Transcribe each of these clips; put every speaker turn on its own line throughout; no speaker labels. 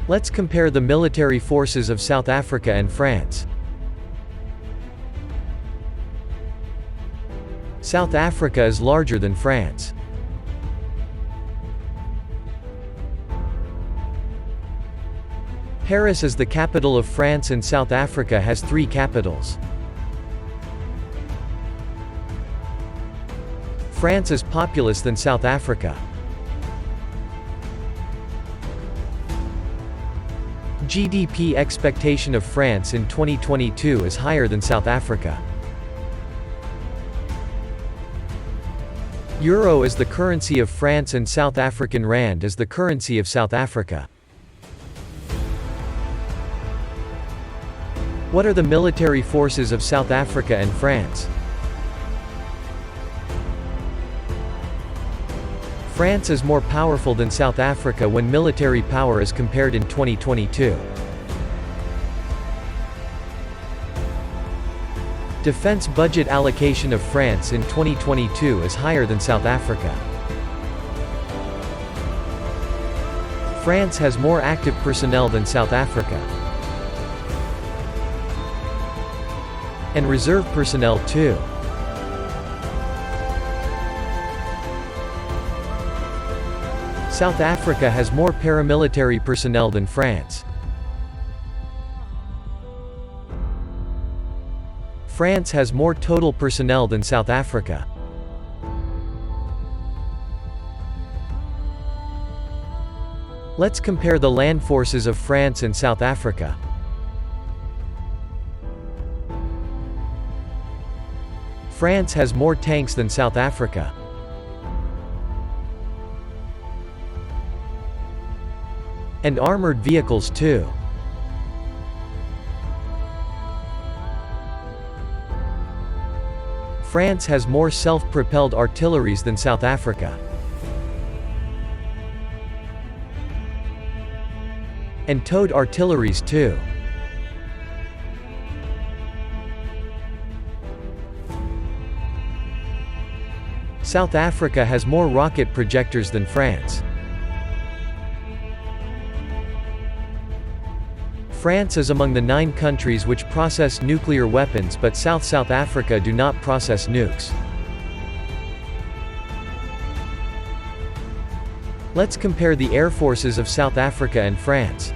Let's compare the military forces of South Africa and France. South Africa is larger than France. Paris is the capital of France and South Africa has 3 capitals. France is populous than South Africa. GDP expectation of France in 2022 is higher than South Africa. Euro is the currency of France and South African rand is the currency of South Africa. What are the military forces of South Africa and France? France is more powerful than South Africa when military power is compared in 2022. Defense budget allocation of France in 2022 is higher than South Africa. France has more active personnel than South Africa. And reserve personnel too. South Africa has more paramilitary personnel than France. France has more total personnel than South Africa. Let's compare the land forces of France and South Africa. France has more tanks than South Africa. And armored vehicles too. France has more self-propelled artilleries than South Africa. And towed artilleries too. South Africa has more rocket projectors than France. France is among the 9 countries which process nuclear weapons, but South Africa do not process nukes. Let's compare the air forces of South Africa and France.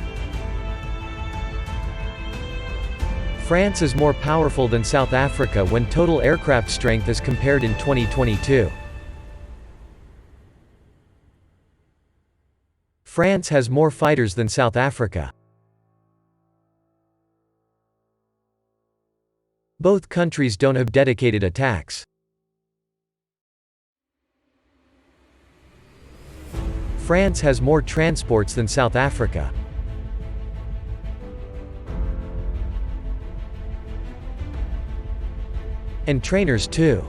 France is more powerful than South Africa when total aircraft strength is compared in 2022. France has more fighters than South Africa. Both countries don't have dedicated attacks. France has more transports than South Africa. And trainers too.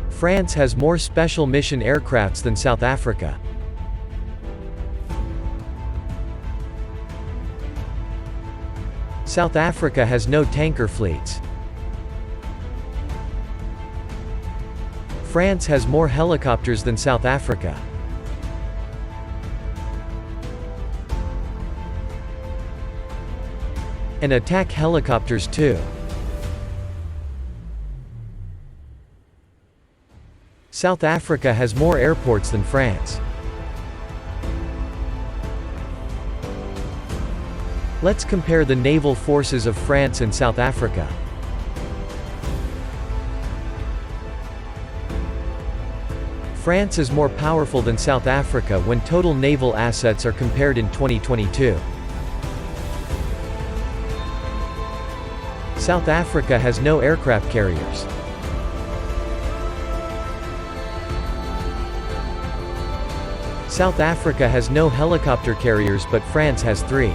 France has more special mission aircrafts than South Africa. South Africa has no tanker fleets. France has more helicopters than South Africa. And attack helicopters too. South Africa has more airports than France. Let's compare the naval forces of France and South Africa. France is more powerful than South Africa when total naval assets are compared in 2022. South Africa has no aircraft carriers. South Africa has no helicopter carriers, but France has 3.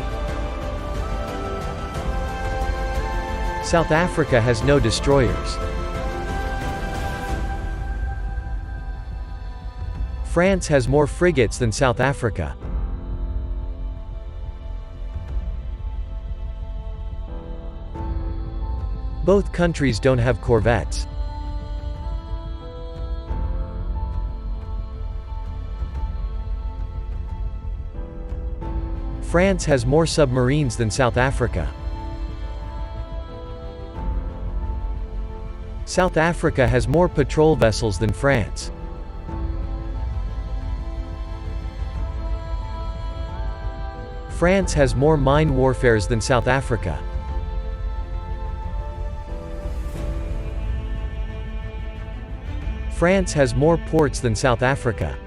South Africa has no destroyers. France has more frigates than South Africa. Both countries don't have corvettes. France has more submarines than South Africa. South Africa has more patrol vessels than France. France has more mine warfares than South Africa. France has more ports than South Africa.